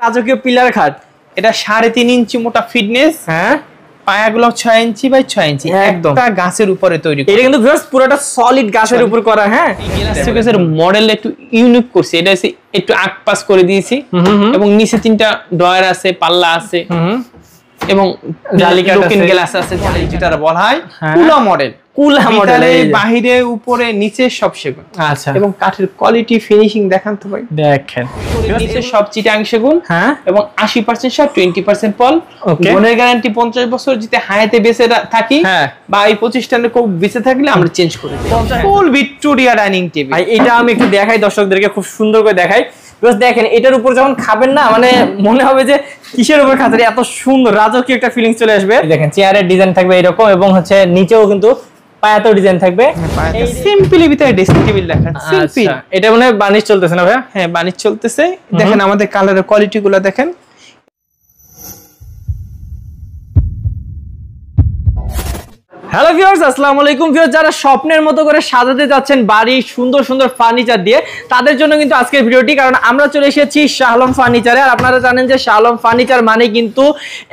রাজকীয় পিলার খাট, এটা 3.5 ইঞ্চি মোটা ফিটনেস, হ্যাঁ, পায়াগুলো 6 ইঞ্চি বাই 6 ইঞ্চি, একটা গাছের উপরে তৈরি। এটা কিন্তু ভিউয়ার্স পুরোটা সলিড গাছের উপর করা। হ্যাঁ, গ্লাসের মডেল একটু ইউনিক করছে, এটা একটু আকপাস করে দিয়েছি এবং নিচে 3টা ডয়ার আছে, পাল্লা আছে এবং লুকিং গ্লাস আছে, যেটা বলা হয় কুলা মডেল। কুলা মডেলে বাহিরে উপরে নিচে সব সেগুন। আচ্ছা, এবং কাঠের কোয়ালিটি ফিনিশিং দেখান তো ভাই, দেখেন নিচে সব চিটাং সেগুন, হ্যাঁ, এবং 80% সার 20% পল। গুণের গ্যারান্টি 50 বছর। যদি হায়াতে বেঁচে থাকি বা এই প্রতিষ্ঠানে খুব বেঁচে থাকলে আমরা চেঞ্জ করে দিই। ফুল ভিক্টোরিয়া ডাইনিং টেবিল। এটা আমি একটু দেখাই দর্শকদেরকে, খুব সুন্দর করে দেখাই। দেখেন এটার উপর যখন খাবেন না, মানে মনে হবে যে কিসের উপর খাচ্ছেন, এত সুন্দর রাজকীয় একটা ফিলিংস চলে আসবে। দেখেন চেয়ারের ডিজাইন থাকবে এরকম, এবং হচ্ছে নিচেও কিন্তু পায়াতেও ডিজাইন থাকবে। সিম্পলি ভিতরে ড্রেসিং টেবিল দেখেন, সিম্পল। এটা মনে হয় বার্নিশ চলতেছে না ভাইয়া? হ্যাঁ, বার্নিশ চলতেছে। দেখেন আমাদের কালারের কোয়ালিটি গুলো দেখেন। হ্যালো ভিউয়ার্স, আসসালামু আলাইকুম। ভিউয়ার্স, যারা স্বপ্নের মতো করে সাজাতে যাচ্ছেন বাড়ি সুন্দর সুন্দর ফার্নিচার দিয়ে, তাদের জন্য কিন্তু আজকের ভিডিওটি। কারণ আমরা চলে এসেছি শাহ আলম ফার্নিচারে। আর আপনারা জানেন যে শাহ আলম ফার্নিচার মানে কিন্তু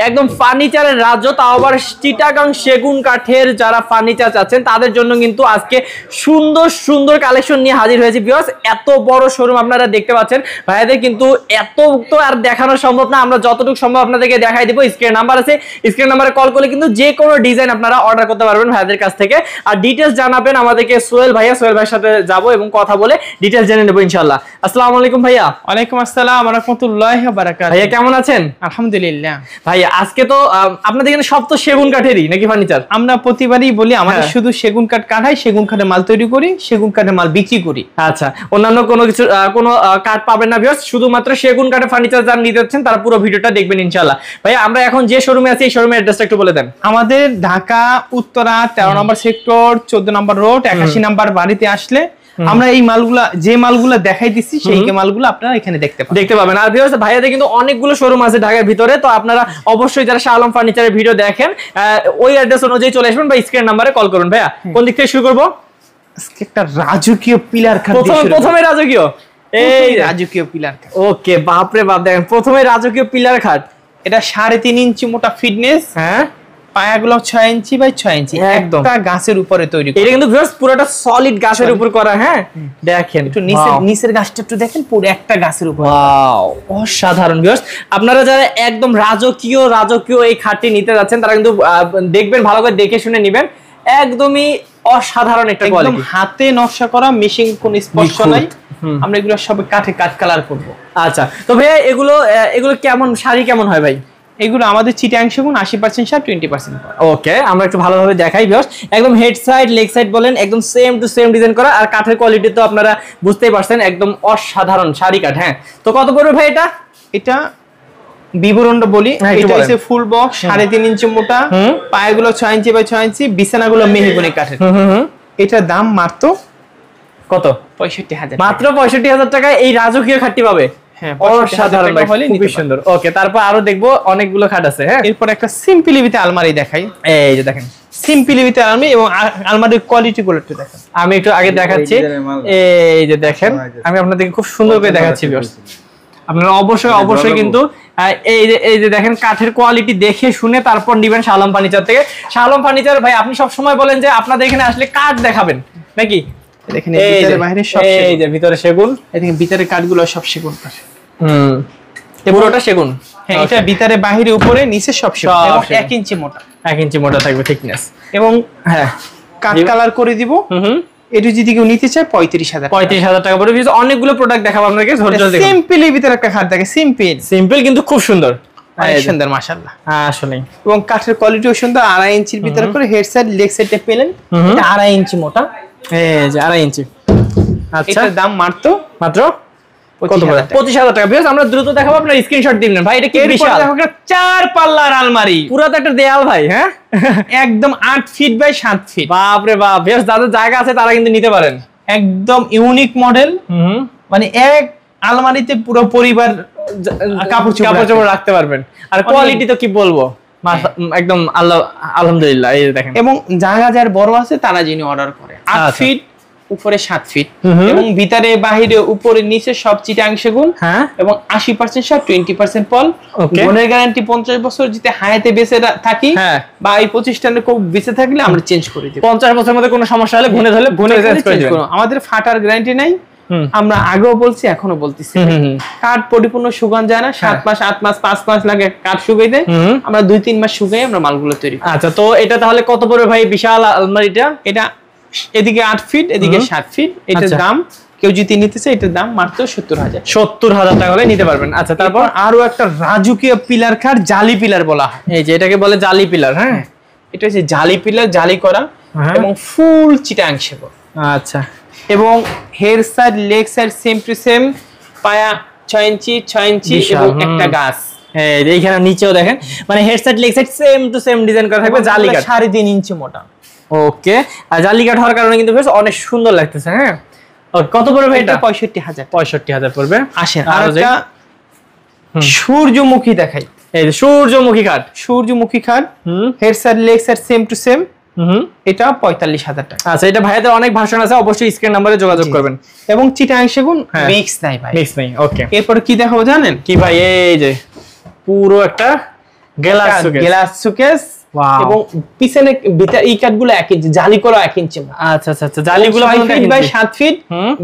একদম ফার্নিচারের রাজ্য, তাও আবার চিটাগাং সেগুন কাঠের যারা ফার্নিচার চাচ্ছেন তাদের জন্য কিন্তু আজকে সুন্দর সুন্দর কালেকশন নিয়ে হাজির হয়েছে। ভিউয়ার্স, এত বড় শোরুম আপনারা দেখতে পাচ্ছেন, ভাইয়াদের কিন্তু এত তো আর দেখানো সম্ভব না, আমরা যতটুকু সম্ভব আপনাদেরকে দেখাই দিব। স্ক্রিন নাম্বার আছে, স্ক্রিন নাম্বারে কল করলে কিন্তু যে কোনো ডিজাইন আপনারা অর্ডার করতে পারবেন ভাইদের কাছ থেকে। আর ডিটেইলস জানাবেন আমাদেরকে সোহেল ভাইয়ের সাথে যাবো এবং কথা বলে ডিটেইলস জেনে নেব ইনশাআল্লাহ। আসসালামু আলাইকুম ভাইয়া। ওয়ালাইকুম আসসালাম ওয়া রাহমাতুল্লাহি ওয়া বারাকাতুহু। ভাইয়া কেমন আছেন? আলহামদুলিল্লাহ। ভাইয়া আজকে তো আপনাদের এখানে সব তো সেগুন কাঠেরই নাকি ফার্নিচার? আমরা প্রতিবারই বলি আমাদের শুধু সেগুন কাঠ কাটাই, সেগুন কাঠের মাল তৈরি করি, সেগুন কাঠের মাল বিক্রি করি। আচ্ছা, অন্যান্য কোনো কিছু কোনো কাঠ পাবেন না ভিউয়ার্স, শুধুমাত্র সেগুন কাঠের ফার্নিচার যারা নিতে যাচ্ছেন তারা পুরো ভিডিওটা দেখবেন ইনশাআল্লাহ। ভাইয়া আমরা এখন যে শোরুমে আছি এই শোরুমের অ্যাড্রেসটা একটু বলে দেন। আমাদের ঢাকা উত্তরা 13 নম্বর সেক্টর, 14 নম্বর রোড, 81 নম্বর বাড়িতে আসলে আমরা এই মালগুলা যে মালগুলা দেখাই দিচ্ছি সেই মালগুলো আপনারা এখানে দেখতে পাবেন। আর ভিউয়ার্স, ভাইয়াদের কিন্তু অনেকগুলো শোরুম আছে ঢাকার ভিতরে, তো আপনারা অবশ্যই যারা শাহ আলম ফার্নিচারের ভিডিও দেখেন ওই অ্যাড্রেস অনুযায়ী চলে আসবেন বা স্ক্রিন নাম্বারে কল করুন। ভাইয়া কোন দিক থেকে শুরু করব? আজকে একটা রাজকীয় পিলার খাট। প্রথমে রাজকীয়, এই রাজকীয় পিলার খাট। ওকে, বাপ রে বাপ, দেখেন প্রথমে রাজকীয় পিলার খাট। এটা 3.5 ইঞ্চি মোটা ফিটনেস, হ্যাঁ, পায়াগুলো 6 ইঞ্চি বাই 6 ইঞ্চি, একটা গাছের উপরে তৈরি। এটা কিন্তু ভিউয়ার্স পুরোটা সলিড গাছের উপর করা। হ্যাঁ, দেখেন একটু নিচের গাছটা একটু দেখেন, পুরো একটা গাছের উপর। ওয়াও, অসাধারণ। ভিউয়ার্স, আপনারা যারা একদম রাজকীয় এই খাটটি নিতে যাচ্ছেন তারা কিন্তু দেখবেন, ভালো করে দেখে শুনে নেবেন। একদমই অসাধারণ একটা কোয়ালিটি, একদম হাতে নকশা করা, মেশিন কোন স্পর্শ নাই। আমরা এগুলো সব কাঠে কাট কালার করব। আচ্ছা, তো ভাই এগুলো কেমন শাড়ি কেমন হয় ভাই? এগুলো আমাদের চিটাং সেগুন 80% সার 20%। ওকে, আমরা একটু ভালোভাবে দেখাই ভিউয়ার্স। একদম হেড সাইড লেগ সাইড বলেন একদম সেম টু সেম ডিজাইন করা, আর কাঠের কোয়ালিটি তো আপনারা বুঝতেই পারছেন, একদম অসাধারণ শাড়ি কাঠ। হ্যাঁ, তো কত পড়বে ভাই এটা? এটা বিবরণটা বলি, এটা হচ্ছে ফুল বক্স 3.5 ইঞ্চি মোটা, পায়াগুলো 6 ইঞ্চি বাই 6 ইঞ্চি, বিছানাগুলো মেহগনি কাঠের। এটার দাম মাত্র কত? 65,000। মাত্র 65,000 টাকায় এই রাজকীয় খাটটি পাবে। হ্যাঁ, অসাধারণ, খুবই সুন্দর। ওকে, তারপর আরো দেখবো অনেকগুলো খাট আছে। হ্যাঁ, এরপর একটা সিম্পলি উইথ আলমারি দেখাই। এই যে দেখেন সিম্পলি উইথ আলমারি, এবং আলমারির কোয়ালিটি গুলো একটু দেখেন। আমি একটু আগে দেখাচ্ছি, এই যে দেখেন, আমি আপনাদেরকে খুব সুন্দর করে দেখাচ্ছি ভিউয়ার্স। আপনারা অবশ্যই কিন্তু এই যে দেখেন কাঠের কোয়ালিটি দেখে শুনে তারপর নিবেন শাহ আলম ফার্নিচার থেকে। শাহ আলম ফার্নিচার ভাই, আপনি সব সময় বলেন যে আপনাদের এখানে আসলে কাঠ দেখাবেন নাকি? দেখেন ভিতরে বাইরে সব, এই যে ভিতরে সেগুন, এদিকে ভিতরে কাঠগুলো সব সেগুন কাঠ। পুরোটা সেগুন। হ্যাঁ, এটা ভিতরে বাইরে উপরে নিচে সব সেগুন, 1 ইঞ্চি মোটা, 1 ইঞ্চি মোটা থাকবে থিকনেস। এবং হ্যাঁ, কাঠ কালার করে দিব। এটা যদি কেউ নিতে চায় 35,000 টাকা পড়বে। অনেকগুলো প্রোডাক্ট দেখাবো আপনাকে, সিম্পলি ভিতরে একটা খাট দেখে, সিম্পল কিন্তু খুব সুন্দর, অনেক সুন্দর মাশাআল্লাহ। হ্যাঁ, আসলে, এবং কাঠের কোয়ালিটিও সুন্দর। 2.5 ইঞ্চির ভিতরে করে হেড সাইড লেগ সাইডে পেলেন, এটা 2.5 ইঞ্চি মোটা। এই যে 2.5 ইঞ্চি। আচ্ছা, এটার দাম মাত্র 25,000 টাকা। ভিউয়ার্স, আমরা দ্রুত দেখাবো, আপনারা স্ক্রিনশট দিবেন। ভাই এটা কি বিশাল, 4 পাল্লার আলমারি, পুরো তো একটা দেয়াল ভাই। হ্যাঁ, একদম 8 ফিট বাই 7 ফিট। বাপ রে বাপ। ভিউয়ার্স, যাদের জায়গা আছে তারা কিন্তু নিতে পারেন। একদম ইউনিক মডেল, মানে এক আলমারিতে পুরো পরিবার কাপড় চোপড় রাখতে পারবেন। আর কোয়ালিটি তো কি বলবো, একদম আলহামদুলিল্লাহ। এই দেখেন, এবং জায়গা যার বড় আছে তারা যিনি অর্ডার করে 8 ফিট উপরে 7 ফিট এবং ভিতরে বাহিরে উপরে নিচে সব চিটাং সেগুন এবং 80% সব 20% পল। গুণের গ্যারান্টি 50 বছর যদি হায়াতে বেঁচে থাকি বা এই প্রতিষ্ঠানে খুব বেঁচে থাকলে আমরা চেঞ্জ করে দেব। 50 বছরের মধ্যে কোনো সমস্যা হলে গুণে ধরলে গুণে চেঞ্জ করে দেব। আমাদের ফাটার গ্যারান্টি নাই, আমরা আগেও বলছি এখনো বলতেছি। কাঠ পরিপূর্ণ শুকান যায় না, 7 মাস 8 মাস 5 মাস লাগে কাঠ শুকাইতে, আমরা 2-3 মাস শুকাই আমরা মালগুলো তৈরি। আচ্ছা, তো এটা তাহলে কত পড়বে ভাই বিশাল আলমারিটা? এটা এদিকে 8 ফিট এদিকে 7 ফিট। এটার দাম কেউ যদি নিতে চায় এটার দাম মাত্র 70,000। 70,000 টাকা হলে নিতে পারবেন। আচ্ছা, তারপর আরো একটা রাজুকীয় পিলার কাঠ, জালি পিলার বলা হয়। এই যে এটাকে বলে জালি পিলার। হ্যাঁ, এটা হচ্ছে জালি পিলার, জালি করা এবং ফুল চিটাং সেগুন। আচ্ছা, এবং হেয়ার side leg side same to same, পায়া 6 ইঞ্চি 6 ইঞ্চি এবং একটা গাছ। এইখানে নিচেও দেখেন মানে head side leg side same to same design করা থাকবে, জালি কাঠ 3.5 ইঞ্চি মোটা। ওকে, আর জালি কাঠ হওয়ার কারণে কিন্তু বেশ অনেক সুন্দর লাগতেছে। হ্যাঁ, কত পড়বে এটা? 65,000। 65,000 পড়বে। আসেন আর একটা সূর্যমুখী দেখাই। এই যে সূর্যমুখী কাঠ, সূর্যমুখী কাঠ head side leg side same to same, এটা 45,000 টাকা। আচ্ছা, এটা ভাইদের অনেক ভার্সন আছে, অবশ্যই স্ক্রিন নম্বরে যোগাযোগ করবেন। এবং চিটাং সেগুন মিক্স নাই ভাই, মিক্স নাই। ওকে, এরপর কি দেখাবো জানেন কি ভাই? এই যে পুরো একটা গ্লাস শোকেস এবং পিছনে ভিতরে এই কাঠগুলো 1 ইঞ্চি, জালি করা 1 ইঞ্চি। আচ্ছা আচ্ছা আচ্ছা, জালিগুলো 5 ফিট বাই 7 ফিট,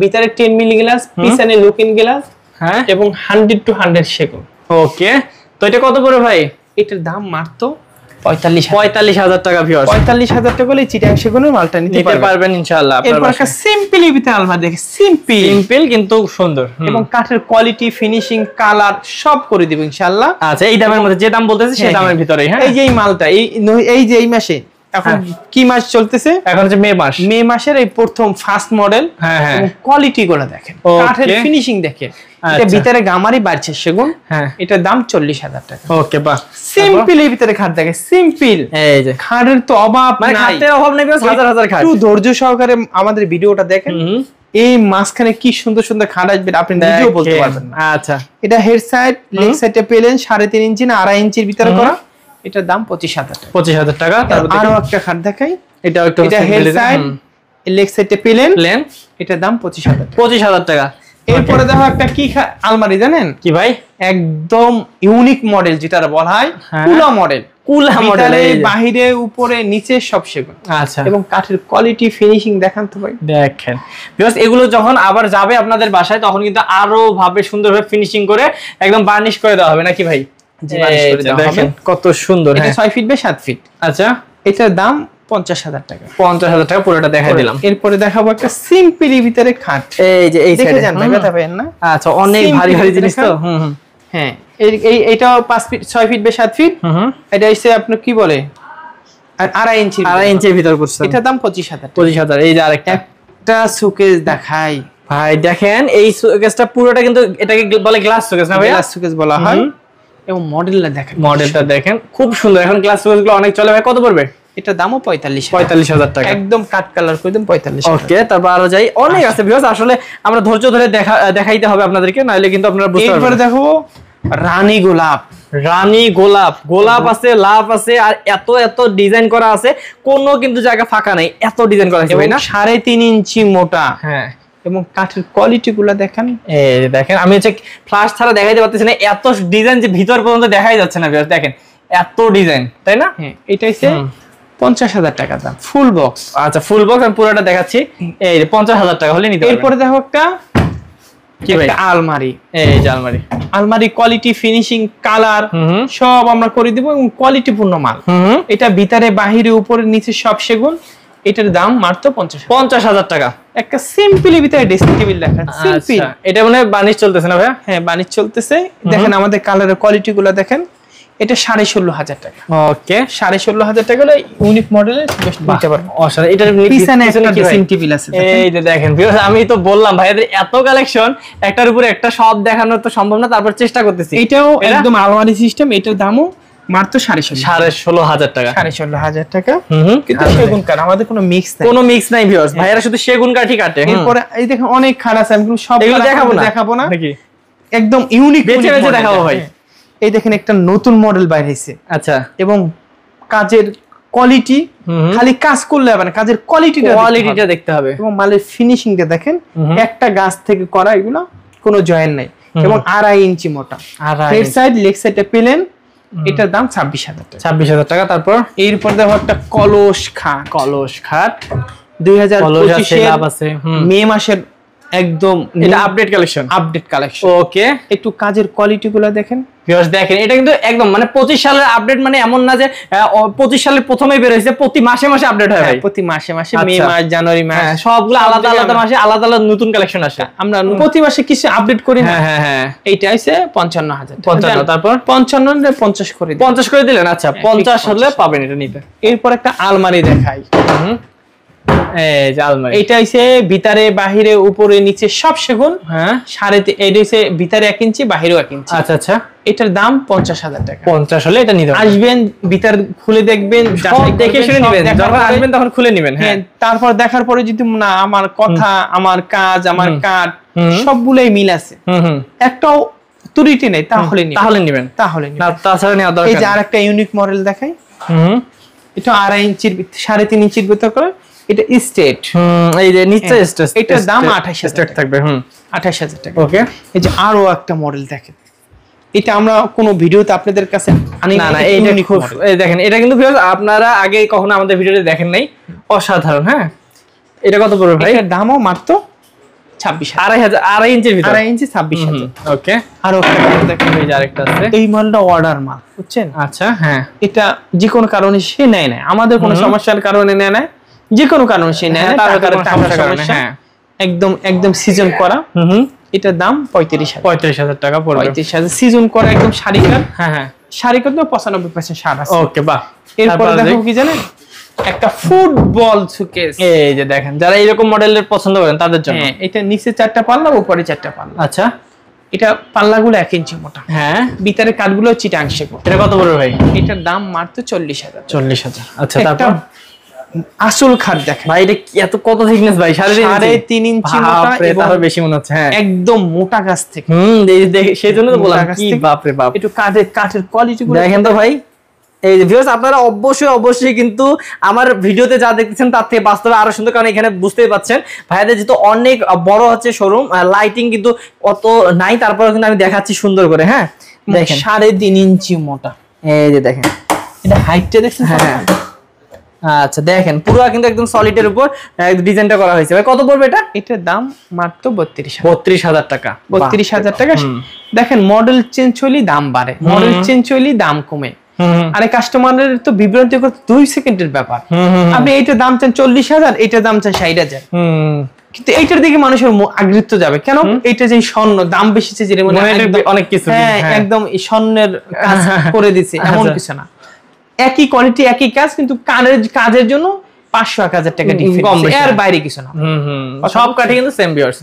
ভিতরে 10 মিলি গ্লাস, পিছনে লুকিং গ্লাস। হ্যাঁ, এবং 100 to 100 সেগুন। ওকে, তো এটা কত পড়বে ভাই? এটার দাম মাত্র 45,000 টাকা। ভিউয়ার্স, 45,000 টাকা হলে চিটাং সেগুনের মালটা নিতে পারবেন ইনশাআল্লাহ। এরপর একটা সিম্পল ভিতরে আলমারি দেখে, সিম্পল কিন্তু সুন্দর এবং কাঠের কোয়ালিটি, ফিনিশিং, কালার সব করে দিব ইনশাআল্লাহ। আচ্ছা, এই দামের মধ্যে যে দাম বলতেছে সেই দামের ভিতরে। হ্যাঁ, এই যে এই মালটা এই যে এই মাসে এখন কি মাস চলতেছে? এখন হচ্ছে মে মাস। মে মাসের এই প্রথম ফার্স্ট মডেল। এবং কোয়ালিটি গুলো দেখেন, কাঠের ফিনিশিং দেখেন। এটা ভিতরে গামারি বাড়ছে সেগুন। হ্যাঁ, এটার দাম 40,000 টাকা। ওকে, বাহ, সিম্পল এই ভিতরে খাট দেখে, সিম্পল। এই যে খাটের তো অভাব নাই, খাটের অভাব নাই, হাজার হাজার খাট। একটু ধৈর্য সহকারে আমাদের ভিডিওটা দেখেন। এই মাঝখানে কি সুন্দর সুন্দর খাট আসবে আপনি নিজেও বলতে পারবেন না। আচ্ছা, এটা হেড সাইড লেগ সাইডে পেলেন 3.5 ইঞ্চি না 2.5 ইঞ্চির ভিতরে করা, এটার দাম 25,000 টাকা। 25,000 টাকা। তারপর আরো একটা খাট দেখাই, এটাও একটু এটা হেড সাইড লেগ সাইডে পেলেন, এটার দাম 25,000 টাকা। 25,000 টাকা। এরপরে দেখো একটা কি আলমারি জানেন কি ভাই? একদম ইউনিক মডেল, যেটা বলা হয় কুলা মডেল। কুলা মডেল, বাহিরে উপরে নিচে সব সেগুন। আচ্ছা, এবং কাঠের কোয়ালিটি, ফিনিশিং দেখান তো ভাই। দেখেন বিকজ এগুলো যখন আবার যাবে আপনাদের বাসায় তখন কিন্তু আরো ভাবে সুন্দরভাবে ফিনিশিং করে একদম বার্নিশ করে দেওয়া হবে নাকি ভাই? দেখেন কত সুন্দর। এটা 6 ফিট বাই 7 ফিট। আচ্ছা, এটার দাম 50,000 টাকা। 50,000 টাকা পুরোটা দেখাই দিলাম। এরপরে দেখাবো একটা সিম্পল ভিতরে খাট। এই যে এই দেখে যান ভাই, ব্যথা পাবেন না? আচ্ছা, অনেক ভারী ভারী জিনিস তো। হ্যাঁ, এইটাও 5 ফিট 6 ফিট বাই 7 ফিট। এটা হচ্ছে আপনি কি বলে 2.5 ইঞ্চি, 2.5 ইঞ্চির ভিতর করছে। এটার দাম 25,000। 25,000। এই যে আরেকটা শোকেস দেখাই ভাই, দেখেন এই শোকেসটা পুরোটা কিন্তু এটাকে বলে গ্লাস শোকেস না ভাই? গ্লাস শোকেস বলা হয়। এবং মডেলটা দেখেন, মডেলটা দেখেন খুব সুন্দর। এখন গ্লাস শোকেসগুলো অনেক চলে ভাই, কত পড়বে? এটা দামও 45,000 টাকা। একদম কাট কালার করে দেন 45,000। ওকে, তারপর আরো যাই, অনেক আছে ভিউয়ার্স। আসলে আমরা ধৈর্য ধরে দেখাইতে হবে আপনাদেরকে, নাইলে কিন্তু আপনারা বুঝতে পারবেন। এরপরে দেখো রানী গোলাপ। রানী গোলাপ, গোলাপ আছে, লাভ আছে, আর এত এত ডিজাইন করা আছে, কোনো কিন্তু জায়গা ফাঁকা নাই, এত ডিজাইন করা আছে ভাই না? 3.5 ইঞ্চি মোটা। হ্যাঁ, এবং কাঠের কোয়ালিটি গুলো দেখেন। এই দেখেন, আমি হচ্ছে ফ্ল্যাশ ছাড়া দেখাইতে পারতেছি না, এত ডিজাইন যে ভিতর পর্যন্ত দেখাই যাচ্ছে না ভিউয়ার্স। দেখেন এত ডিজাইন, তাই না? হ্যাঁ, এটা হচ্ছে 50,000 টাকা দাম, ফুল বক্স। আচ্ছা, ফুল বক্স আমি পুরোটা দেখাচ্ছি। এই 50,000 টাকা হলে নিতে পারবেন। এরপরে দেখো একটা কি ভাই? আলমারি। এই যে আলমারি, আলমারি কোয়ালিটি, ফিনিশিং, কালার সব আমরা করে দিব এবং কোয়ালিটিপূর্ণ মাল। এটা ভিতরে বাহিরে উপরে নিচে সব সেগুন। এটার দাম মাত্র 50,000 টাকা। একটা সিম্পল ভিতরে ড্রেসিং টেবিল রাখা, সিম্পল। এটা মানে বানিশ চলতেছে না ভাই? হ্যাঁ, বানিশ চলতেছে। দেখেন আমাদের কালারের কোয়ালিটি গুলো দেখেন। এটা 16,500 টাকা। ওকে, 16,500 টাকা হলে ইউনিক মডেলের নিতে পারবেন। অসাধারণ। এটার পিছনে একটা ড্রেসিং টেবিল আছে। এই যে দেখেন ভিউয়ার্স, আমি তো বললাম ভাইদের এত কালেকশন, একটার উপরে একটা সব দেখানো তো সম্ভব না, তারপর চেষ্টা করতেছি। এটাও একদম আলমারি সিস্টেম। এটার দামও মাত্র 16,500 টাকা। 16,500 টাকা। কিন্তু সেগুন কাঠ, আমাদের কোনো মিক্স নাই, কোনো মিক্স নাই ভিউয়ার্স। ভাইরা শুধু সেগুন কাঠই কাটে। এরপরে এই দেখেন অনেক খাট আছে, আমি সব দেখাবো না নাকি, একদম ইউনিক বেছে বেছে দেখাবো ভাই। এই দেখেন একটা নতুন মডেল বাইর হয়েছে। আচ্ছা, এবং কাজের কোয়ালিটি, খালি কাজ করলে হবে না, কাজের কোয়ালিটিটা দেখতে হবে এবং মালের ফিনিশিংটা দেখেন। একটা গাছ থেকে করা, এগুলো কোনো জয়েন্ট নাই এবং 2.5 ইঞ্চি মোটা। হেড সাইড লেগ সাইডটা পেলেন, এটার দাম 26,000 টাকা। 26,000 টাকা। তারপর এরপর দেখো একটা কলস খাট 2025 মে মাসের একদম এটা আপডেট কালেকশন। ওকে, একটু কাজের কোয়ালিটি গুলো দেখেন ভিউয়ার্স, দেখেন এটা কিন্তু একদম মানে 25 সালের আপডেট, মানে এমন না যে 25 সালের প্রথমেই বের হয়েছে, প্রতি মাসে মাসে আপডেট হয় ভাই। প্রতি মাসে মাসে মে মাস, জানুয়ারি মাস, সবগুলো আলাদা আলাদা মাসে আলাদা আলাদা নতুন কালেকশন আসে। আমরা প্রতি মাসে কিছু আপডেট করি না। হ্যাঁ, এইটা হইছে 55,000 টাকা। 55, তারপর 55 নে 50 করে দিই। 50 করে দিলেন। আচ্ছা, 50 হলে পাবেন এটা নিতে। এরপর একটা আলমারি দেখাই। এই যে আলমারি, এটা হইছে ভিতরে বাহিরে উপরে নিচে সব সেগুন। হ্যাঁ, 3.5, এটা হইছে ভিতরে 1 ইঞ্চি বাহিরেও 1 ইঞ্চি। আচ্ছা আচ্ছা, এটার দাম 50,000 টাকা। 50 হলে এটা নিতে আসবেন, ভিতর খুলে দেখবেন, দেখে শুনে নেবেন, যখন আসবেন তখন খুলে নেবেন। হ্যাঁ, তারপর দেখার পরে যদি না আমার কথা, আমার কাজ, আমার কাট সবগুলাই মিল আছে, একটাও ত্রুটি নেই, তাহলে নেবেন। না তাছাড়া নেওয়া দরকার। এই যে আরেকটা ইউনিক মডেল দেখাই। এটা 2.5 ইঞ্চির 3.5 ইঞ্চির ভিতর করে, এটা স্টেট। এই যে নিচে স্টেট, এটার দাম 28,000 থাকবে। 28,000 টাকা। ওকে, এই যে আরো একটা মডেল দেখেন, এটা আমরা কোন ভিডিওতে আপনাদের কাছে আনি না। এইটা খুব, এই দেখেন, এটা কিন্তু আপনারা আগে কখনো আমাদের ভিডিওতে দেখেন নাই, অসাধারণ। হ্যাঁ, এটা কত পড়বে ভাই? এর দামও মাত্র 26,000। 2.5 ইঞ্চির ভিতর, 2.5 ইঞ্চি 26,000। ওকে, আরো একটা মডেল দেখেন, এই যে আরেকটা আছে। এই মালটা অর্ডার মাল, বুঝছেন? আচ্ছা, হ্যাঁ, এটা যে কোনো কারণে সে নেয় না, আমাদের কোনো সমস্যার কারণে নেয় না, যে কোনো কারণে সে নেয় না, তার কারণে। হ্যাঁ, একদম সিজন করা। এটার দাম 35,000 টাকা পড়বে। 35,000 সিজন করা, একদম শাড়িকার। হ্যাঁ, শাড়িকার তো 95% শাড়ি আছে। ওকে, বাহ। এরপর দেখো কি জানেন, একটা ফুটবল সুকেস। এই যে দেখেন, যারা এরকম মডেলের পছন্দ করেন তাদের জন্য। হ্যাঁ, এটা নিচে 4টা পাল্লা, উপরে 4টা পাল্লা। আচ্ছা, এটা পাল্লাগুলো 1 ইঞ্চি মোটা। হ্যাঁ, ভিতরে কাঠগুলো চিটাং শেপ। এটা কত পড়বে ভাই? এটার দাম মাত্র 40,000। 40,000। আচ্ছা, তারপর আসল খাট দেখেন ভাই, এটা এত কত থিকনেস ভাই? 3.5 ইঞ্চি মোটা, এবং বেশি মনে হচ্ছে। হ্যাঁ, একদম মোটা গাছ থেকে। সেজন্য তো বললাম কি বাপ রে বাপ। একটু কাঠের কোয়ালিটি গুলো দেখেন তো ভাই। এই যে ভিউয়ার্স, আপনারা অবশ্যই কিন্তু আমার ভিডিওতে যা দেখতেছেন তার থেকে বাস্তবে আরো সুন্দর, কারণ এখানে বুঝতেই পাচ্ছেন ভাইয়াদের যেহেতু অনেক বড় হচ্ছে শোরুম, লাইটিং কিন্তু অত নাই, তারপরে কিন্তু আমি দেখাচ্ছি সুন্দর করে। হ্যাঁ, দেখেন 3.5 ইঞ্চি মোটা। এই যে দেখেন, এটা হাইটটা দেখছেন? হ্যাঁ, আচ্ছা, দেখেন পুরো কিন্তু একদম সলিডের উপর ডিজাইনটা করা হয়েছে। ভাই কত পড়বে এটা? এটার দাম মাত্র 32,000 টাকা। 32,000 টাকা। দেখেন, মডেল চেঞ্জ হলে দাম বাড়ে, মডেল চেঞ্জ হলে দাম কমে। আরে কাস্টমারের তো বিভ্রান্তি করতে 2 সেকেন্ডের ব্যাপার। আপনি এইটার দাম চান 40,000, এইটার দাম চান 60,000, কিন্তু এইটার দিকে মানুষের আগ্রহ যাবে কেন? এইটা যে স্বর্ণ দাম বেশি চেয়ে অনেক কিছু, একদম স্বর্ণের কাজ করে দিছে এমন কিছু না, একই কোয়ালিটি একই কাজ, কিন্তু কাজের জন্য 500-1,000 টাকা ডিফারেন্স, এর বাইরে কিছু না। সব কাঠি কিন্তু সেম ভিউয়ার্স।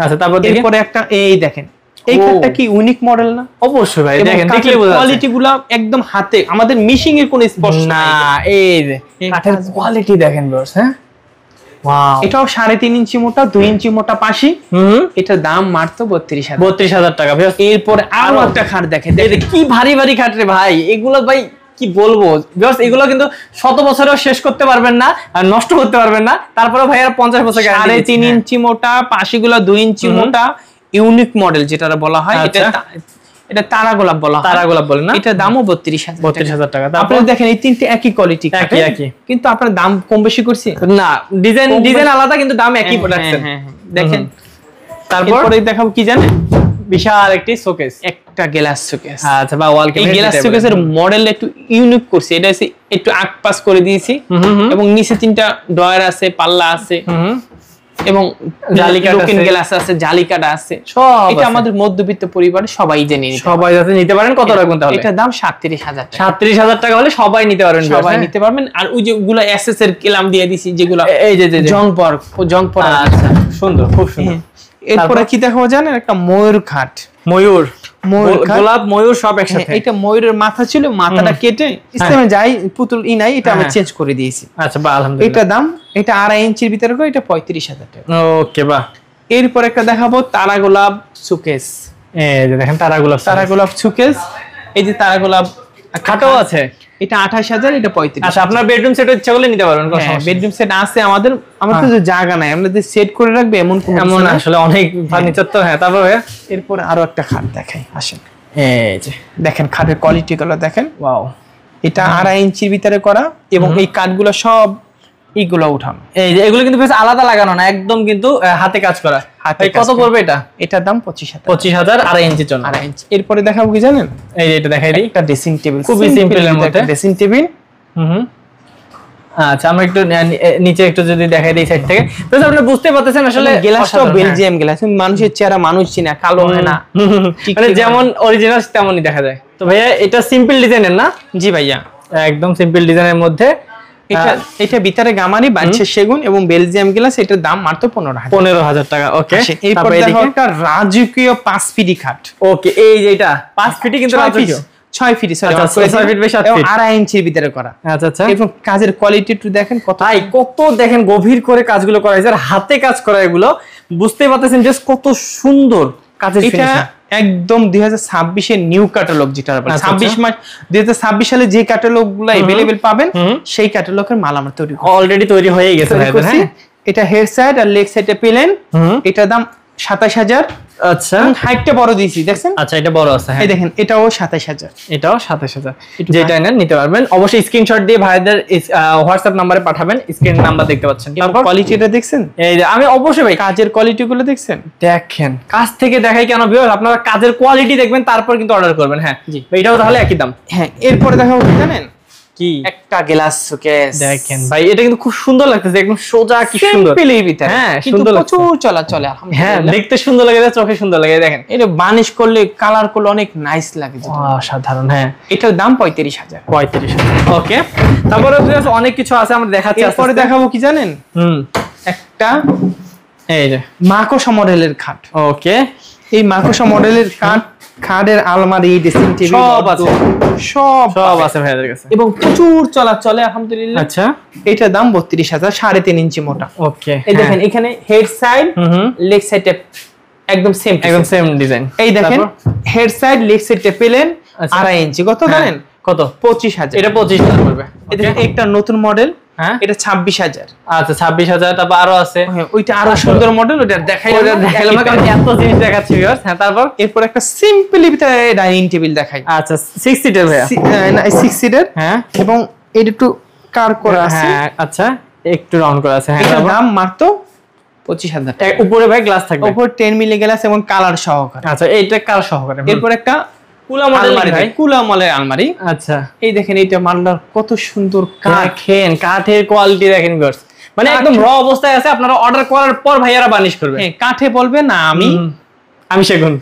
আচ্ছা, তারপর এরপরে একটা এই দেখেন, এই কাঠটা কি ইউনিক মডেল না? অবশ্যই ভাই, দেখেন দেখলে বোঝা যাচ্ছে কোয়ালিটি গুলো একদম হাতে, আমাদের মিশিং এর কোনো স্পর্শ না। এই যে কাঠের কোয়ালিটি দেখেন ভিউয়ার্স। হ্যাঁ, ওয়াও, এটাও 3.5 ইঞ্চি মোটা, 2 ইঞ্চি মোটা পাশি। এটার দাম মাত্র 32,000 টাকা। এরপর আরো একটা খাট দেখেন, কি ভারী ভারী খাট রে ভাই, এগুলো ভাই কি বলবো ভিউয়ার্স, এগুলো কিন্তু 100 বছরেও শেষ করতে পারবেন না আর নষ্ট করতে পারবেন না। তারপরে ভাইয়ারা 50 বছর গ্যারান্টি। 3.5 ইঞ্চি মোটা, পাশিগুলো 2 ইঞ্চি মোটা, ইউনিক মডেল যেটা বলা হয়। এটা তারা গোলাপ বলা হয়। তারা গোলাপ বলে না? এটা দামও 32,000 টাকা। আপনারা দেখেন, এই তিনটে একই কোয়ালিটি, একই, কিন্তু আপনার দাম কম বেশি করছে না, ডিজাইন আলাদা কিন্তু দাম একই রাখছেন। দেখেন, তারপরে দেখাবো কি জানেন, বিশাল একটি শোকেস, একটা গ্লাস শোকেস। আচ্ছা, বা ওয়াল এই গ্লাস শোকেসের মডেল একটু ইউনিক করছে, এটা একটু আকপাস করে দিয়েছি, এবং নিচে 3টা ডয়ার আছে, পাল্লা আছে, এবং লুকিং গ্লাস আছে, জালিকাটা আছে, সব। এটা আমাদের মধ্যবিত্ত পরিবারে সবাই যাতে নিতে পারেন। কত রাখবেন তাহলে? এটার দাম 37,000 টাকা। 37,000 টাকা হলে সবাই নিতে পারবেন, সবাই নিতে পারবেন। আর ওই যেগুলো এসএস এর কেলাম দিয়ে দিছি, যেগুলো এই যে জংপর। আচ্ছা, সুন্দর, খুব সুন্দর। এরপরে কি দেখাবো জানেন, একটা ময়ূর খাট। ময়ূর, গোলাপ, ময়ূর সব একসাথে। এটা ময়ূরের মাথা ছিল, মাথাটা কেটে ইসলামে যাই পুতুল নাই, এটা আমি চেঞ্জ করে দিয়েছি। আচ্ছা, বাহ, আলহামদুলিল্লাহ। এটা দাম, এটা 2.5 ইঞ্চির ভিতরে, এটা 35,000 টাকা। ওকে, বাহ। এরপর একটা দেখাবো তারা গোলাপ সুকেস। এই যে দেখেন, তারা গোলাপ সুকেস। এই যে তারা গোলাপ খাটও আছে, এটা 28000, এটা 35। আচ্ছা, আপনার বেডরুম সেট ইচ্ছা করলে নিতে পারবেন। বেডরুম সেট আছে আমাদের তো জায়গা নাই, আমরা যদি সেট করে রাখবে এমন আসলে অনেক ফার্নিচার তো। হ্যাঁ, তারপর এরপর আরো একটা খাট দেখাই, আসেন। এই যে দেখেন খাটের কোয়ালিটি গুলো দেখেন, ওয়াও। এটা 2.5 ইঞ্চির ভিতরে করা, এবং এই কাঠগুলো সব এইগুলো উঠানো। এই যে এগুলো কিন্তু বেশ আলাদা লাগানো না, একদম কিন্তু হাতে কাজ করা। কত পড়বে এটা? এটার দাম 25000। 25000 2.5 ইঞ্চির জন্য। 2.5 ইঞ্চি। এরপরে দেখাবো কি জানেন, এই যে এটা দেখাই দিই, একটা ড্রেসিং টেবিল, খুবই সিম্পলের মধ্যে ড্রেসিং টেবিল। আচ্ছা, আমরা একটু নিচে একটু যদি দেখাই দিই সাইড থেকে, তো আপনি বুঝতে পারতেছেন আসলে গ্লাসটাও বেলজিয়াম গ্লাস, মানুষের চেহারা মানুষ চিনা, কালো হয় না, মানে যেমন অরিজিনাল তেমনই দেখা যায়। তো ভাইয়া এটা সিম্পল ডিজাইনের না? জি ভাইয়া, একদম সিম্পল ডিজাইনের মধ্যে। এটা ভিতরে গামারি, বাইরে সেগুন এবং বেলজিয়াম গ্লাস। এটার দাম মাত্র 15000 টাকা। ওকে, এরপর দেখো একটা রাজকীয় 5 ফিট খাট। ওকে, এই যে এটা 5 ফিটই কিন্তু রাজকীয়, 6 feet, sorry 6 feet by 7 feet, 2.5 ইঞ্চির ভিতরে করা। আচ্ছা আচ্ছা। এবং কাজের কোয়ালিটি একটু দেখেন, কত দেখেন গভীর করে কাজগুলো করা হয়েছে, আর হাতে কাজ করা, এগুলো বুঝতে পারতেছেন জাস্ট কত সুন্দর কাজের ফিনিশিং। একদম 2026 এর নিউ ক্যাটালগ, যেটা বলে 26 মাস 2026 সালে যে ক্যাটালগ গুলো अवेलेबल পাবেন, সেই ক্যাটালগের মাল আমরা অলরেডি তৈরি হয়ে গেছে। এটা হেড সাইড আর লেগ সাইডে পেলেন, এটা দাম 27000। আচ্ছা, হাইটটা বড় দিয়েছি দেখছেন। আচ্ছা, এটা বড় আছে। এই দেখেন, এটাও 27000, এটাও 27000। যেটা নেন নিতে পারবেন, অবশ্যই স্ক্রিনশট দিয়ে ভাইদের হোয়াটসঅ্যাপ নম্বরে পাঠাবেন। স্ক্রিন নাম্বার দেখতে পাচ্ছেন। তারপর কোয়ালিটিটা দেখছেন, এই যে আমি অবশ্যই ভাই কাজের কোয়ালিটি গুলো দেখছেন, দেখেন কাজ থেকে দেখাই কেন ভিউয়ার, আপনারা কাজের কোয়ালিটি দেখবেন, তারপর কিন্তু অর্ডার করবেন। হ্যাঁ জি, এটাও তাহলে একই দাম। হ্যাঁ, এরপরে দেখাবো কি জানেন, কি একটা গ্লাস শোকেস। দেখেন ভাই, এটা কিন্তু খুব সুন্দর লাগতেছে, একদম সোজা, কি সুন্দর। হ্যাঁ, সুন্দর লাগছে, প্রচুর চলাচলে, আলহামদুলিল্লাহ। হ্যাঁ, দেখতে সুন্দর লাগে, চোখে সুন্দর লাগে। দেখেন এটা বার্নিশ করলে, কালার করলে অনেক নাইস লাগে, অসাধারণ। হ্যাঁ, এটার দাম 35000। ওকে, তারপরে অনেক কিছু আছে আমরা দেখাচ্ছি। এরপরে দেখাবো কি জানেন, একটা এই যে মাকোসা মডেলের খাট। ওকে, এই মাকোসা মডেলের খাটের আলমারি, ড্রেসিং টেবিল সব আছে, সব আছে ভাইদের কাছে, এবং প্রচুর চলে, আলহামদুলিল্লাহ। আচ্ছা, এটার দাম 32000, 3.5 ইঞ্চি মোটা। ওকে, এই দেখেন, এখানে হেড সাইড, লেগ সাইডে একদম সেম ডিজাইন। এই দেখেন, হেড সাইড, লেগ সাইডে পেলেন 2.5 ইঞ্চি। কত জানেন? কত? 25000। এটা 25000 পড়বে। এটা একটা নতুন মডেল, এটা 26000। আচ্ছা, 26000। তারপর আরো আছে, ওইটা আরো সুন্দর মডেল, ওটা দেখাইলাম, এত জিনিস দেখাচ্ছি ভিউয়ার্স। হ্যাঁ, তারপর এরপর একটা সিম্পলি ভিতরে ডাইনিং টেবিল দেখাই। আচ্ছা, 6 সিটের ভাইয়া? না, 6 সিটের। হ্যাঁ, এবং এটা একটু কার করা আছে। হ্যাঁ, আচ্ছা, একটু রাউন্ড করা আছে। হ্যাঁ, এটার দাম মাত্র 25000 টাকা। উপরে ভাই গ্লাস থাকবে, উপরে 10 মিলি গ্লাস এবং কালার সহকারে। আচ্ছা, এইটা কালার সহকারে। এরপর একটা কুলা মডেলের আলমারি। আচ্ছা, এই দেখেন, এইটা মান্ডার কত সুন্দর কাঠ। দেখেন কাঠের কোয়ালিটি দেখেন ভিউয়ার্স, মানে একদম র অবস্থায় আছে। আপনারা অর্ডার করার পর ভাইয়ারা বানিশ করবে। হ্যাঁ, কাঠে বলবে না, আমি সেগুন।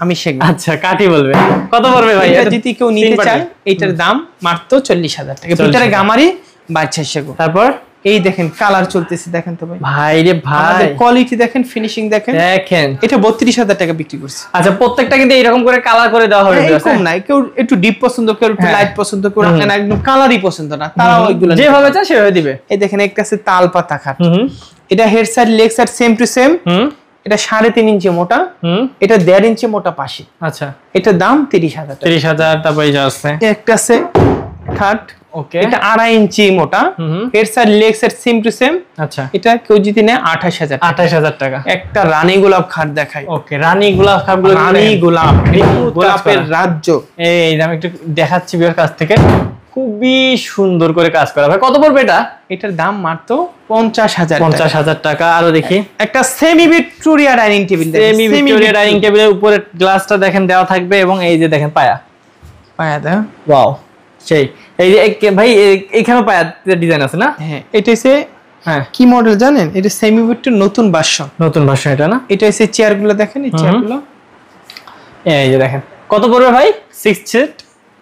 আচ্ছা, কাঠই বলবে। কত পড়বে ভাই? এটা যদি কেউ নিতে চায়, এটার দাম মাত্র 40000 টাকা। ভিতরে গামারি, বাইরে সেগুন। তারপর এই দেখেন কালার চলতেছে, দেখেন তো ভাই। ভাই রে ভাই, কোয়ালিটি দেখেন, ফিনিশিং দেখেন। এটা 32000 টাকা বিক্রি করছে। আচ্ছা, প্রত্যেকটা কিন্তু এরকম করে কালার করে দেওয়া হবে, এরকম না, কেউ একটু ডিপ পছন্দ, কেউ একটু লাইট পছন্দ, কেউ না একদম কালারই পছন্দ না, তারা ওইগুলো যেভাবে চায় সেভাবে দিবে। এই দেখেন, একটা আছে তাল পাতা খাট। এটা head side, leg side same to same. এটা 3.5 ইঞ্চি মোটা, এটা 1.5 ইঞ্চি মোটা পাশে। আচ্ছা, এটার দাম 30000। 30000। তারপর এই যে আছে একটা আছে খাট, ওকে, এটা 2.5 ইঞ্চি মোটা, head side, leg side same to same. আচ্টা, এটা কেউ যদি নেয় 28000। 28000 টাকা। একটা রানী গোলাপ খাট দেখাই। ওকে, রানী গোলাপ খাটগুলো, রানী গোলাপের রাজ্য। এই আমি একটু দেখাচ্ছি বিয়ের কাছ থেকে, খুবই সুন্দর করে কাজ করা। ভাই কত পড়বে এটা? এটার দাম মাত্র 50000। 50000 টাকা। আরো দেখি, একটা semi Victoria dining table. Semi Victoria dining টেবিলের উপরে গ্লাসটা দেখেন দেওয়া থাকবে, এবং এই যে দেখেন পায়া দাও, ওয়াও, সেই এই যে ভাই এখানে পায়া ডিজাইন আছে না? হ্যাঁ, এটা হচ্ছে কি মডেল জানেন? এটা সেমি ভিক্টোর নতুন ভার্সন। এটা না? এটা হচ্ছে চেয়ারগুলো দেখেন, এই চেয়ারগুলো এই যে দেখেন। কত পড়বে ভাই? 6 সিট।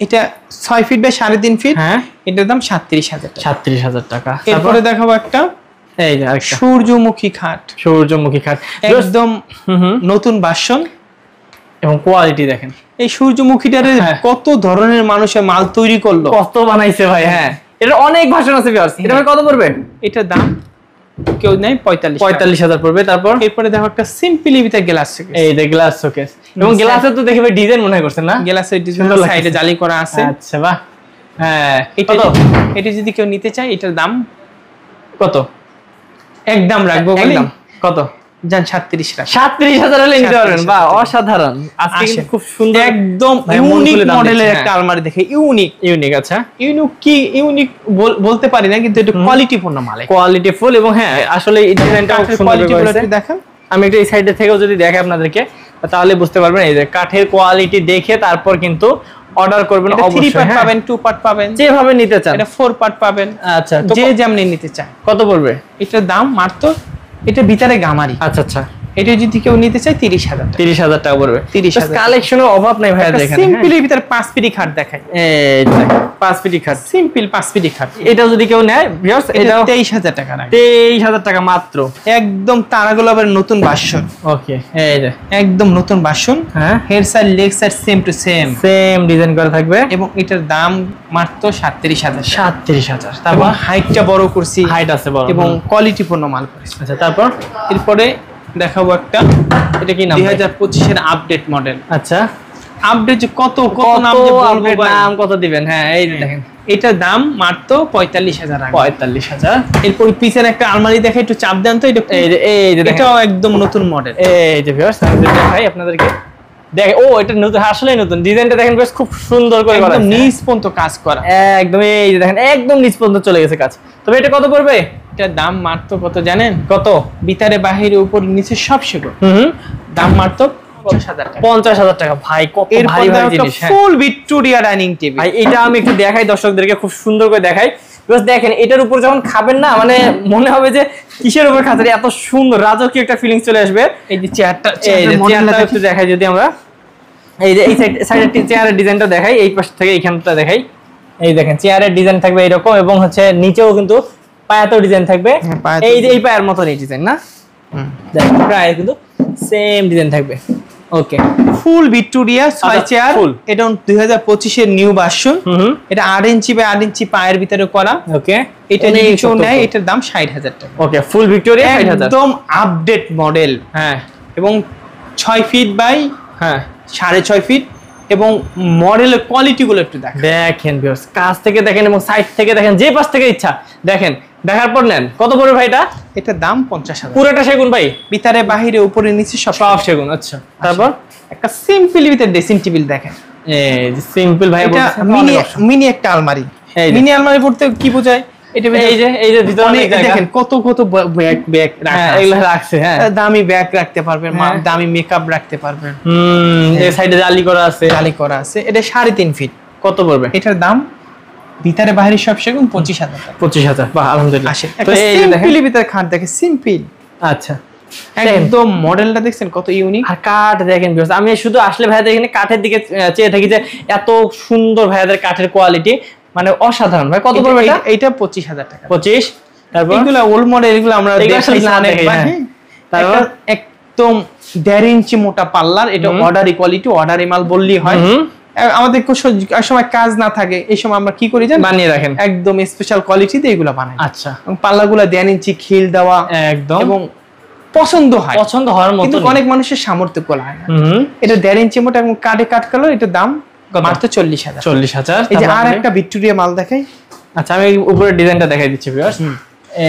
এটা 6 ফিট বাই 3.5 ফিট। হ্যাঁ, এটার দাম 37000 টাকা। 37000 টাকা। এরপরে দেখাবো একটা, এই যে আরেকটা সূর্যমুখী খাট। একদম নতুন ভার্সন, এবং কোয়ালিটি দেখেন। এই সূর্যমুখীটারে কত ধরনের মানুষে মাল তৈরি করলো, কত বানাইছে ভাই। হ্যাঁ, এটা অনেক ভার্সন আছে ভিউয়ার্স। এটা ভাই কত পড়বে? এটার দাম কেউ নেই 45000 পড়বে। তারপর এরপরে দেখো একটা সিম্পলি ভিতরে গ্লাস শোকেস। এই যে গ্লাস শোকেস, এবং গ্লাসের তো দেখবে ডিজাইন মনে করছেন না? গ্লাসের ডিজাইন সাইডে জালি করা আছে। আচ্ছা, বাহ, হ্যাঁ এটা যদি কেউ নিতে চায় এটার দাম কত? একদম রাখবো বলি। কত? জান 37 লাখ। 37,000 হলে নিতে পারবেন। বাহ, অসাধারণ। আজকে কিন্তু খুব সুন্দর একদম ইউনিক মডেলের একটা আলমারি দেখে। ইউনিক। আচ্ছা, ইউনিক বলতে পারি না, কিন্তু এটা কোয়ালিটিপূর্ণ মাল, কোয়ালিটিফুল। এবং হ্যাঁ আসলে এই ডিজাইনটা খুব সুন্দর করেছে। দেখেন, আমি একটু এই সাইড থেকেও যদি দেখাই আপনাদেরকে, তাহলে বুঝতে পারবেন এই যে কাঠের কোয়ালিটি দেখে তারপর কিন্তু অর্ডার করবেন। অবশ্যই 3 পার্ট পাবেন, 2 পার্ট পাবেন, যেভাবে নিতে চান। এটা 4 পার্ট পাবেন। আচ্ছা, যে যেমনি নিতে চায়। কত পড়বে এটার দাম মাত্র, এটা ভিতরে গামারি। আচ্ছা, এটা যদি কেউ নিতে চায় 30,000 টাকা। 30,000 টাকা পড়বে। 30,000। কালেকশনের অভাব নাই ভাইয়া, দেখেন সিম্পলের ভিতরে 5 পিডি খাট দেখাই। এই দেখেন 5 পিডি খাট, সিম্পল 5 পিডি খাট। এটা যদি কেউ নেয় ভিউয়ার্স, এটা 23,000 টাকা রাখবে। 23,000 টাকা মাত্র। একদম তারাগোলাপের নতুন ভার্সন। ওকে, এই যে একদম নতুন ভার্সন। হ্যাঁ, head side leg side same to same design করা থাকবে। এবং এটার দাম মাত্র 37,000। 37,000। তারপর হাইটটা বড় করছি, হাইট আছে বড় এবং কোয়ালিটিপূর্ণ মাল করেছি। আচ্ছা, তারপর এরপরে দেখাবো একটা, এটা কি নাম? 2025 এর আপডেট মডেল। আচ্ছা, আপডেট যে কত নাম যে বলবো, নাম কত দিবেন? হ্যাঁ, এই দেখেন এটার দাম মাত্র 45,000 টাকা। 45,000। এরপর পিছনে একটা আলমারি দেখে, একটু চাপ দেন তো। এই যে এটাও একদম নতুন মডেল। এই যে ভিউয়ার্স, আমি দেখাই আপনাদেরকে। দেখেন, ও এটা নতুন, আসলেই নতুন। ডিজাইনটা দেখেন বেশ খুব সুন্দর করে করা, একদম নিচ পর্যন্ত কাজ করা। একদম এই যে দেখেন, একদম নিচ পর্যন্ত চলে গেছে কাজ। তবে এটা কত পড়বে? এটার দাম মাত্র কত জানেন? কত? ভিতরে বাহিরে উপর নিচে সব সেগুলো। দাম মাত্র 50,000 টাকা। 50,000 টাকা। ভাই কত ভারী ভারী জিনিস। ফুল ভিক্টোরিয়া ডাইনিং টেবিল। ভাই এটা আমি একটু দেখাই দর্শকদেরকে, খুব সুন্দর করে দেখাই। দেখেন, এটার উপর যখন খাবেন না, মানে মনে হবে যে কিসের উপর খাচ্ছেন, এত সুন্দর রাজকীয় একটা ফিলিংস চলে আসবে। এই যে চেয়ারটা একটু দেখাই যদি আমরা, এই যে এই সাইডের চেয়ারের ডিজাইনটা দেখাই, এই পাশ থেকে এইখানটা দেখাই। এই দেখেন চেয়ারের ডিজাইন থাকবে এরকম, এবং হচ্ছে নিচেও কিন্তু পায়াতেও ডিজাইন থাকবে। এই যে এই পায়ের মতন এই ডিজাইন না, দেখেন প্রায় কিন্তু সেম ডিজাইন থাকবে। ওকে, ফুল ভিক্টোরিয়া 6 চেয়ার। এটা 2025 এর নিউ ভার্সন। এটা 8 ইঞ্চি বাই 8 ইঞ্চি পায়ের ভিতরে করা। ওকে, এটা যদি কেউ নেয় এটার দাম 60,000 টাকা। ওকে, ফুল ভিক্টোরিয়া 60,000। একদম আপডেট মডেল। হ্যাঁ, এবং 6 ফিট বাই 6.5 ফিট। এবং মডেলের কোয়ালিটি গুলো একটু দেখেন ভিউয়ার্স, কাছ থেকে দেখেন এবং সাইড থেকে দেখেন, যে পাশ থেকে ইচ্ছা দেখেন, দেখার পর নেন। কত পড়বে ভাই এটা? এটার দাম 50,000। পুরোটা সেগুন ভাই? ভিতরে বাহিরে উপরে নিচে সব সেগুন। আচ্ছা, তারপর একটা সিম্পল ভিতরে ড্রেসিং টেবিল দেখেন। এই যে সিম্পল ভাই, এটা মিনি একটা আলমারি। মিনি আলমারি বলতে কি বোঝায়? এটা এই যে ভিতরে দেখেন কত ব্যাগ এগুলো রাখছে। হ্যাঁ, দামি ব্যাগ রাখতে পারবেন, দামি মেকআপ রাখতে পারবেন। এই সাইডে জালি করা আছে। এটা 3.5 ফিট। কত পড়বে? এটার দাম ভিতরে বাইরে সব সেগুন 25,000 টাকা। 25,000। বাহ, আলহামদুলিল্লাহ। তো এই যে দেখেন ভিতরে খাট দেখেন সিম্পল। আচ্ছা, একদম মডেলটা দেখছেন কত ইউনিক। আর কাঠ দেখেন ভিউয়ার্স, আমি শুধু আসলে ভাইয়াদের এখানে কাঠের দিকে চেয়ে থাকি যে এত সুন্দর ভাইয়াদের কাঠের কোয়ালিটি, মানে অসাধারণ। ভাই কত পড়বে এটা? এটা 25,000 টাকা। 25। তারপর এগুলা ওল্ড মডেল, এগুলো আমরা তারপর একদম 1.5 ইঞ্চি মোটা পাল্লার। এটা অর্ডারি কোয়ালিটি, অর্ডারি মাল বললেই হয়। আমাদের সময় কাজ না থাকে, এই সময় আমরা কি করি জানেন? বানিয়ে রাখেন। একদম স্পেশাল কোয়ালিটিতে এগুলো বানাই। আচ্ছা, এবং পাল্লাগুলো 1.5 ইঞ্চি খিল দেওয়া একদম, এবং পছন্দ হওয়ার মতো। কিন্তু অনেক মানুষের সামর্থ্য কলা হয় না। এটা 1.5 ইঞ্চি মোটা এবং কাটে কাট কালার। এটার দাম মাত্র 40,000। 40,000। এই যে আর একটা ভিক্টোরিয়া মাল দেখাই। আচ্ছা, আমি উপরের ডিজাইনটা দেখাই দিচ্ছি ভিউয়ার্স।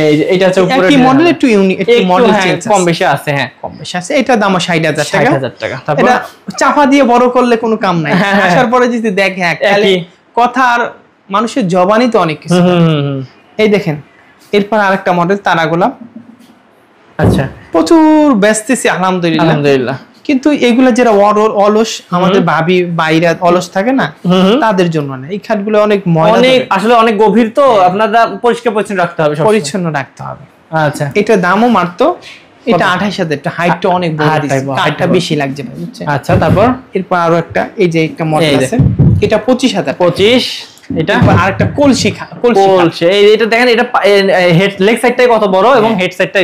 এই যে এটা হচ্ছে উপরের কি মডেল, একটু ইউনিক, একটু মডেল চেঞ্জ কম বেশি আছে। হ্যাঁ, কম বেশি আছে। এটার দাম 60,000 টাকা। 60,000 টাকা। তারপর এটা চাপা দিয়ে বড় করলে কোনো কাম নাই। আসার পরে যদি দেখে খালি কথা, আর মানুষের জবানই তো অনেক কিছু। এই দেখেন, এরপর আরেকটা মডেল তারা গোলাপ। আচ্ছা, প্রচুর ব্যস্তেছি আলহামদুলিল্লাহ। কিন্তু এগুলা যারা অলস, আমাদের ভাবি বাইরা অলস থাকে না, তাদের জন্য না। এই খাটগুলো অনেক আসলে অনেক গভীর, তো আপনারা পরিষ্কার পরিচ্ছন্ন রাখতে হবে, পরিচ্ছন্ন রাখতে হবে। আচ্ছা, এটার দামও মাত্র, এটা 28,000 টাকা। হাইটটা অনেক বড়, হাইটটা বেশি লাগছে বুঝছেন? আচ্ছা, তারপর এরপর আরো একটা, এই যে একটা মডেল আছে, এটা 25,000। 25। এটা আরেকটা কলসি। এটা দেখেন, এটা হেড লেগ সাইডটাই কত বড়, এবং হেড সাইডটা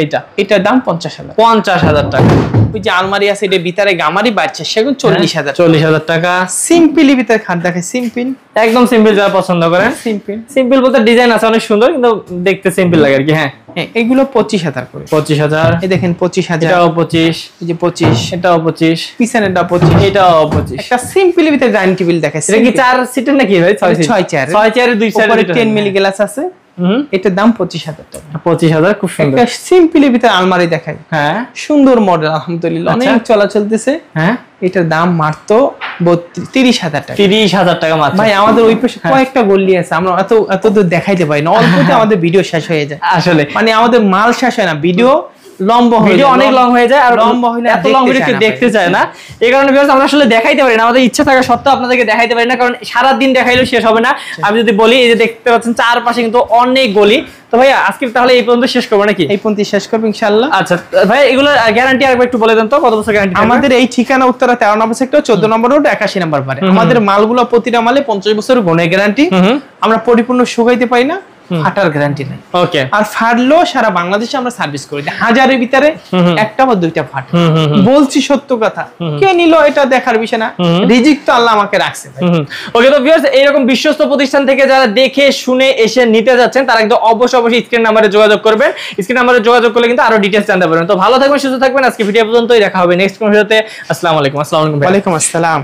এইটা, এটার দাম 50,000। 50,000 টাকা। ওই যে আলমারি আছে, এটা ভিতরে গামারি বাচ্চা, সেগুন 40,000। 40,000 টাকা। সিম্পলি ভিতরে খাট দেখে, সিম্পল, একদম সিম্পল যারা পছন্দ করেন। সিম্পল বলতে ডিজাইন আছে অনেক সুন্দর, কিন্তু দেখতে সিম্পল লাগে আর কি। হ্যাঁ, এগুলো 25,000 করে। 25,000, এই দেখেন 25,000, এটাও 25, এই যে 25, এটাও 25, পিছনেরটা 25, এটাও 25। একটা সিম্পল ভিতরে ডাইনিং টেবিল দেখাচ্ছি। এটা কি 4 সিটের নাকি ভাই? 6 চেয়ার, 6 চেয়ারে 2 সাইডে 10 মিলি গ্লাস আছে। এটার দাম 25,000 টাকা। 25,000, খুব সুন্দর। একটা সিম্পলি ভিতরে আলমারি দেখাই, হ্যাঁ সুন্দর মডেল, আলহামদুলিল্লাহ অনেক চলা চলতেছে। হ্যাঁ, এটার দাম মাত্র 30,000 টাকা। 30,000 টাকা মাত্র। ভাই আমাদের ওই পাশে কয়েকটা গল্লি আছে, আমরা এত দূর দেখাইতে পারি না, অল্পতে আমাদের ভিডিও শেষ হয়ে যায়। আসলে মানে আমাদের মাল শেষ হয় না, ভিডিও লম্বা হয়ে যায়, অনেক লং হয়ে যায়, আর লম্বা হইলে এত লং ভিডিও কেউ দেখতে চায় না। এই কারণে ভিউয়ার্স আমরা আসলে দেখাইতে পারি না, আমাদের ইচ্ছা থাকা সত্ত্বেও আপনাদেরকে দেখাইতে পারি না, কারণ সারা দিন দেখাইলেও শেষ হবে না। আমি যদি বলি, এই যে দেখতে পাচ্ছেন চারপাশে কিন্তু অনেক গলি। তো ভাইয়া আজকে তাহলে এই পর্যন্ত শেষ করবো নাকি? এই পর্যন্ত শেষ করব ইনশাআল্লাহ। আচ্ছা ভাই, এগুলোর গ্যারান্টি আরেকবার একটু বলে দেন তো, কত বছর গ্যারান্টি? আমাদের এই ঠিকানা উত্তরা 13 নম্বর সেক্টর, 14 নম্বর রোড, 81 নম্বর বাড়ি। আমাদের মালগুলো প্রতিটা মালে 50 বছর গুণের গ্যারান্টি। আমরা পরিপূর্ণ শুকাইতে পারি না, ফাটার গ্যারান্টি নাই। ওকে। আর ফাটলো সারা বাংলাদেশে আমরা সার্ভিস করি, হাজারের ভিতরে একটা বা দুইটা ফাট। বলছি সত্য কথা, কে নিল এটা দেখার বিষয় না, রিজিক তো আল্লাহ আমাকে রাখছে ভাই। ওকে, তো ভিউয়ার্স এইরকম বিশ্বস্ত প্রতিষ্ঠান থেকে যারা দেখে শুনে এসে নিতে যাচ্ছেন, তারা কিন্তু অবশ্যই স্ক্রিন নাম্বারে যোগাযোগ করবেন। স্ক্রিন নাম্বারে যোগাযোগ করলে কিন্তু আরো ডিটেইলস জানতে পারবেন। তো ভালো থাকবেন, সুস্থ থাকবেন। আজকে ভিডিও পর্যন্তই, দেখা হবে নেক্সট কোন ভিডিওতে। আসসালামু আলাইকুম। ওয়ালাইকুম আসসালাম।